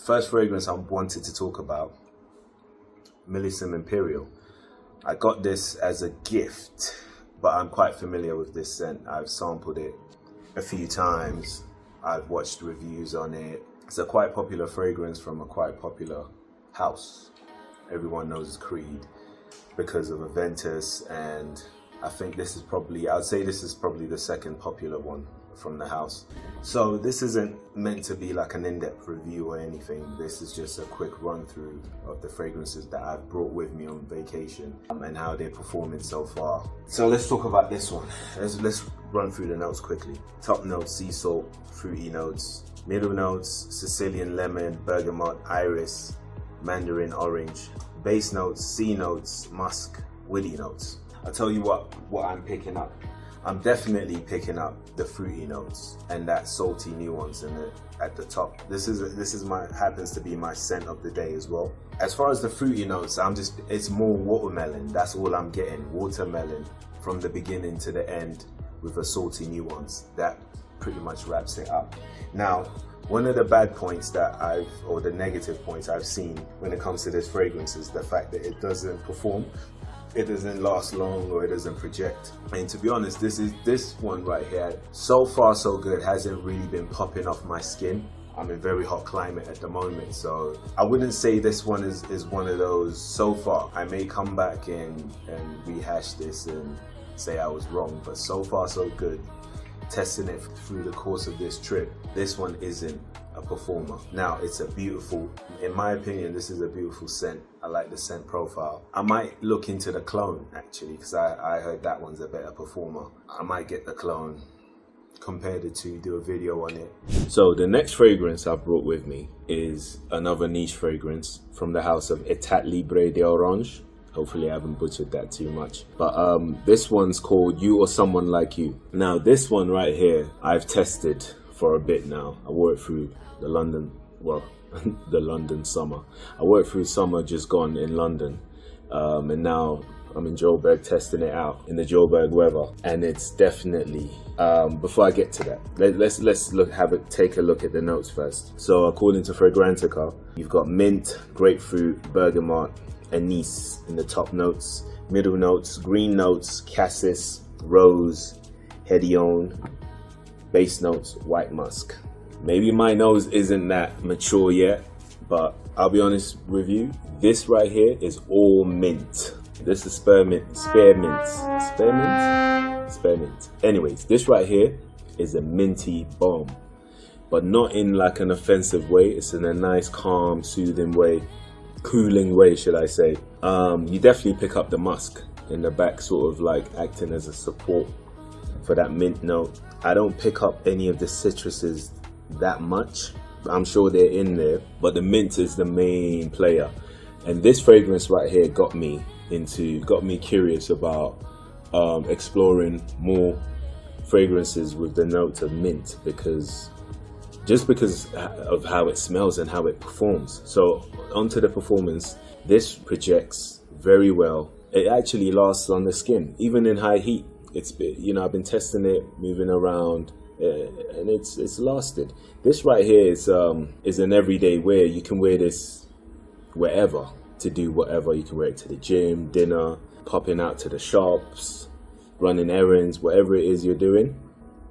First fragrance I wanted to talk about, Millisime Imperial. I got this as a gift, but I'm quite familiar with this scent. I've sampled it a few times. I've watched reviews on it. It's a quite popular fragrance from a quite popular house. Everyone knows Creed because of Aventus, and I think this is probably, I'd say this is probably the second popular one from the house. So this isn't meant to be like an in-depth review or anything. This is just a quick run through of the fragrances that I've brought with me on vacation and how they're performing so far. So let's talk about this one. Let's run through the notes quickly. Top notes, sea salt, fruity notes. Middle notes, Sicilian lemon, bergamot, iris, mandarin orange. Base notes, sea notes, musk, woody notes. I'll tell you what I'm picking up. I'm definitely picking up the fruity notes and that salty nuance in it at the top. This happens to be my scent of the day as well. As far as the fruity notes, it's more watermelon. That's all I'm getting. Watermelon from the beginning to the end with a salty nuance. That pretty much wraps it up. Now, one of the bad points or the negative points I've seen when it comes to this fragrance is the fact that it doesn't perform. It doesn't last long, or it doesn't project. And to be honest, this one right here, so far so good, hasn't really been popping off my skin. I'm in very hot climate at the moment, so I wouldn't say this one is one of those so far. I may come back and rehash this and say I was wrong, but so far so good. Testing it through the course of this trip, this one isn't a performer. Now, it's a beautiful, in my opinion, this is a beautiful scent. I like the scent profile. I might look into the clone actually, because I heard that one's a better performer. I might get the clone, compare the two, do a video on it. So the next fragrance I've brought with me is another niche fragrance from the house of Etat Libre de Orange. Hopefully I haven't butchered that too much. But this one's called You or Someone Like You. Now this one right here, I've tested for a bit now. I wore it through the London summer. I wore it through summer just gone in London. And now I'm in Joburg testing it out in the Joburg weather. And it's definitely, before I get to that, let's take a look at the notes first. So according to Fragrantica, you've got mint, grapefruit, bergamot, anise in the top notes. Middle notes, green notes, cassis, rose, hedione. Base notes, white musk. Maybe my nose isn't that mature yet, but I'll be honest with you, this right here is all mint. This is spearmint. Anyways, this right here is a minty bomb, but not in like an offensive way. It's in a nice, calm, soothing way. Cooling way, should I say. You definitely pick up the musk in the back, sort of like acting as a support for that mint note. I don't pick up any of the citruses that much. I'm sure they're in there, but the mint is the main player. And this fragrance right here got me curious about exploring more fragrances with the note of mint, because of how it smells and how it performs. So onto the performance, this projects very well. It actually lasts on the skin, even in high heat. I've been testing it, moving around, and it's lasted. This right here is an everyday wear. You can wear this wherever to do whatever. You can wear it to the gym, dinner, popping out to the shops, running errands, whatever it is you're doing.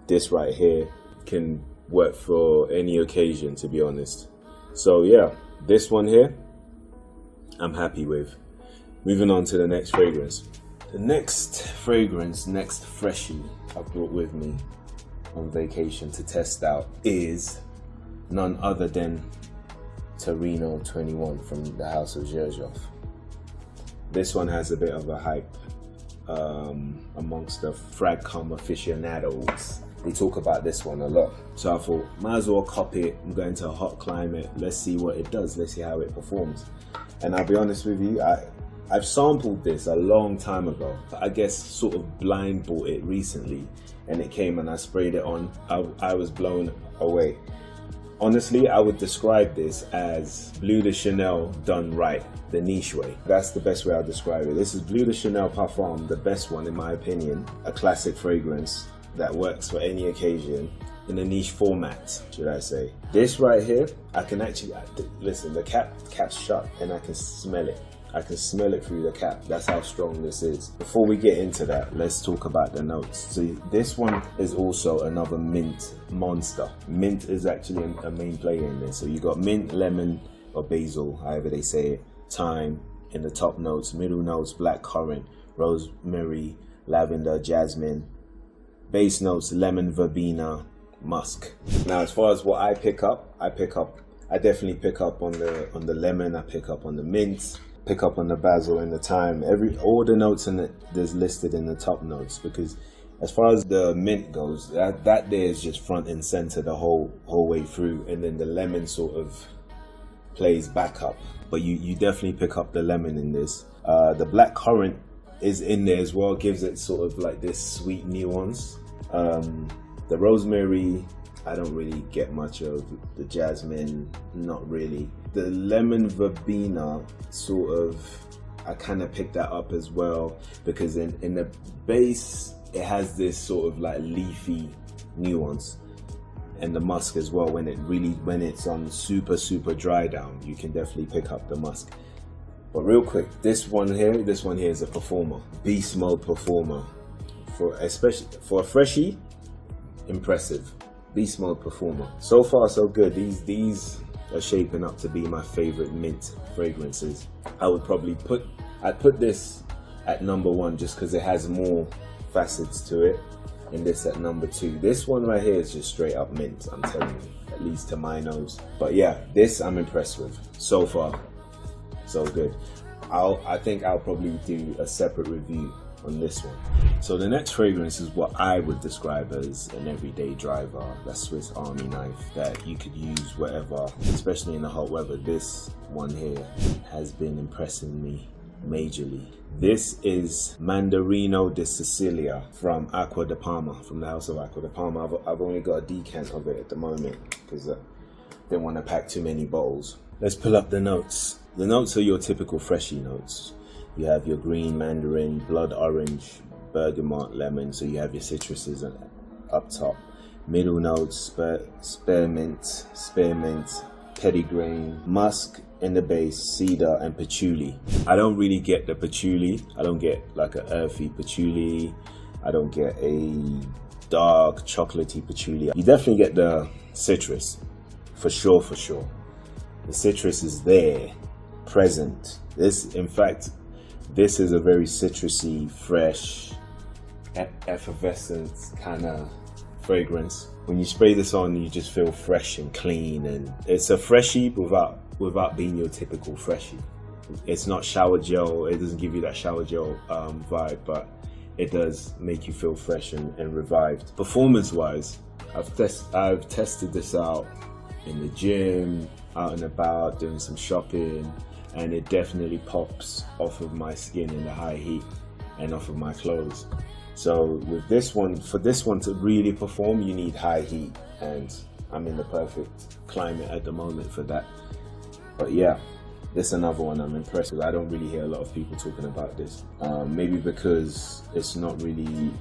This right here can work for any occasion, to be honest. So yeah, this one here I'm happy with. Moving on to the next fragrance. The next fragrance, next freshie I brought with me on vacation to test out is none other than Torino 21 from the house of Xerjoff. This one has a bit of a hype amongst the Fragcom aficionados. They talk about this one a lot. So I thought, might as well copy it. I'm going to a hot climate. Let's see what it does. Let's see how it performs. And I'll be honest with you, I've sampled this a long time ago. I guess sort of blind bought it recently, and it came and I sprayed it on. I was blown away. Honestly, I would describe this as Bleu de Chanel done right, the niche way. That's the best way I'll describe it. This is Bleu de Chanel Parfum, the best one in my opinion. A classic fragrance that works for any occasion. in a niche format, should I say. This right here, I can actually, listen, the cap's shut and I can smell it. I can smell it through the cap. That's how strong this is. Before we get into that, let's talk about the notes. So this one is also another mint monster. Mint is actually a main player in this. So you got mint, lemon, or basil, however they say it, thyme in the top notes, middle notes, black currant, rosemary, lavender, jasmine, base notes, lemon, verbena, musk. Now, as far as what I definitely pick up on the lemon. I pick up on the mint, pick up on the basil and the thyme. All the notes in it there's listed in the top notes, because as far as the mint goes, that there is just front and center the whole way through, and then the lemon sort of plays back up. But you definitely pick up the lemon in this. The black currant is in there as well, gives it sort of like this sweet nuance. The rosemary, I don't really get much of. The jasmine, not really. The lemon verbena, sort of, I kind of picked that up as well, because in the base it has this sort of like leafy nuance, and the musk as well. When it's on super dry down, you can definitely pick up the musk. But real quick, this one here is a performer, beast mode performer. Especially for a freshie, impressive. Beast mode performer. So far so good. These are shaping up to be my favorite mint fragrances. I'd put this at number 1 just because it has more facets to it, and this at number 2. This one right here is just straight up mint, I'm telling you, at least to my nose. But yeah, this I'm impressed with. So far so good. I think I'll probably do a separate review on this one. So the next fragrance is what I would describe as an everyday driver. That Swiss Army knife that you could use wherever, especially in the hot weather. This one here has been impressing me majorly. This is Mandarino de Sicilia from Acqua de Parma, from the house of Acqua de Parma. I've only got a decant of it at the moment because I didn't want to pack too many bottles. Let's pull up the notes. The notes are your typical freshie notes. You have your green mandarin, blood orange, bergamot, lemon, so you have your citruses up top. Middle notes, spearmint, petitgrain, musk in the base, cedar, and patchouli. I don't really get the patchouli. I don't get like an earthy patchouli. I don't get a dark chocolatey patchouli. You definitely get the citrus, for sure. The citrus is there, present. This is a very citrusy, fresh, effervescent kind of fragrance. When you spray this on, you just feel fresh and clean, and it's a freshie without being your typical freshie. It's not shower gel. It doesn't give you that shower gel vibe, but it does make you feel fresh and revived. Performance-wise, I've tested this out in the gym, out and about, doing some shopping, and it definitely pops off of my skin in the high heat and off of my clothes. So with this one, for this one to really perform, you need high heat, and I'm in the perfect climate at the moment for that. But yeah, this is another one I'm impressed with. I don't really hear a lot of people talking about this. Maybe because it's not really,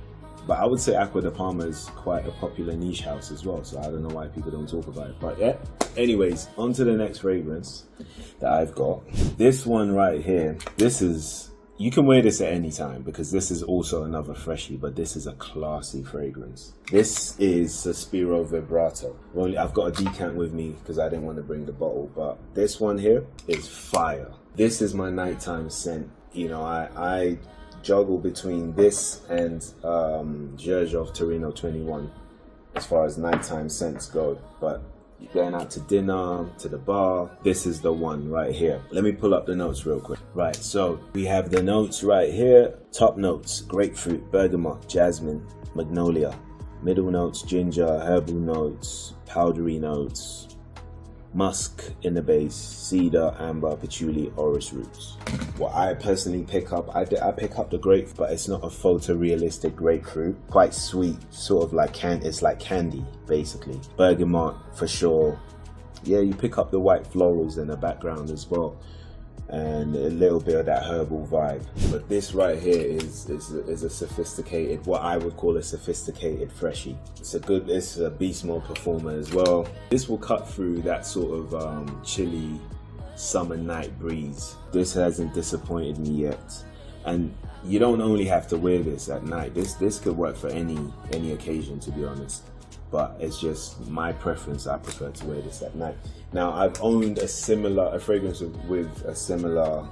but I would say Acqua de Parma is quite a popular niche house as well, so I don't know why people don't talk about it. But yeah, anyways, on to the next fragrance that I've got. This one right here, you can wear this at any time because this is also another freshie, but this is a classy fragrance. This is Sospiro Vibrato. I've got a decant with me because I didn't want to bring the bottle, but this one here is fire. This is my nighttime scent. You know, I juggle between this and Xerjoff Torino 21 as far as nighttime scents go, but you're going out to dinner, to the bar, this is the one right here. Let me pull up the notes real quick. Right, so we have the notes right here. Top notes, grapefruit, bergamot, jasmine, magnolia. Middle notes, ginger, herbal notes, powdery notes, musk in the base, cedar, amber, patchouli, orris roots. What I personally pick up, I pick up the grapefruit, but it's not a photorealistic grapefruit. Quite sweet, sort of like it's like candy, basically. Bergamot for sure. Yeah, you pick up the white florals in the background as well. and a little bit of that herbal vibe. But this right here is a sophisticated, what I would call a sophisticated freshie. It's a beast mode performer as well. This will cut through that sort of chilly summer night breeze. This hasn't disappointed me yet. And you don't only have to wear this at night. This could work for any occasion, to be honest. But it's just my preference. I prefer to wear this at night. Now, I've owned a fragrance with a similar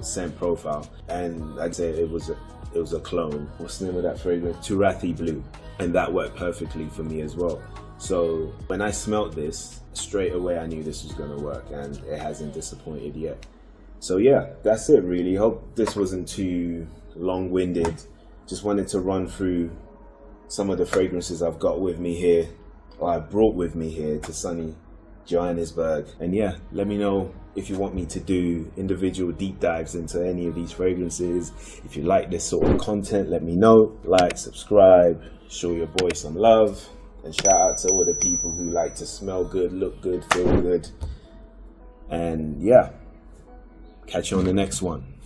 scent profile, and I'd say it was a clone. What's the name of that fragrance? Turathi Blue, and that worked perfectly for me as well. So when I smelt this, straight away I knew this was gonna work, and it hasn't disappointed yet. So yeah, that's it really. Hope this wasn't too long-winded. Just wanted to run through some of the fragrances I've got with me here, or I brought with me here to sunny Johannesburg. And yeah, let me know if you want me to do individual deep dives into any of these fragrances. If you like this sort of content, let me know. Like, subscribe, show your boy some love, and shout out to all the people who like to smell good, look good, feel good. And yeah, catch you on the next one.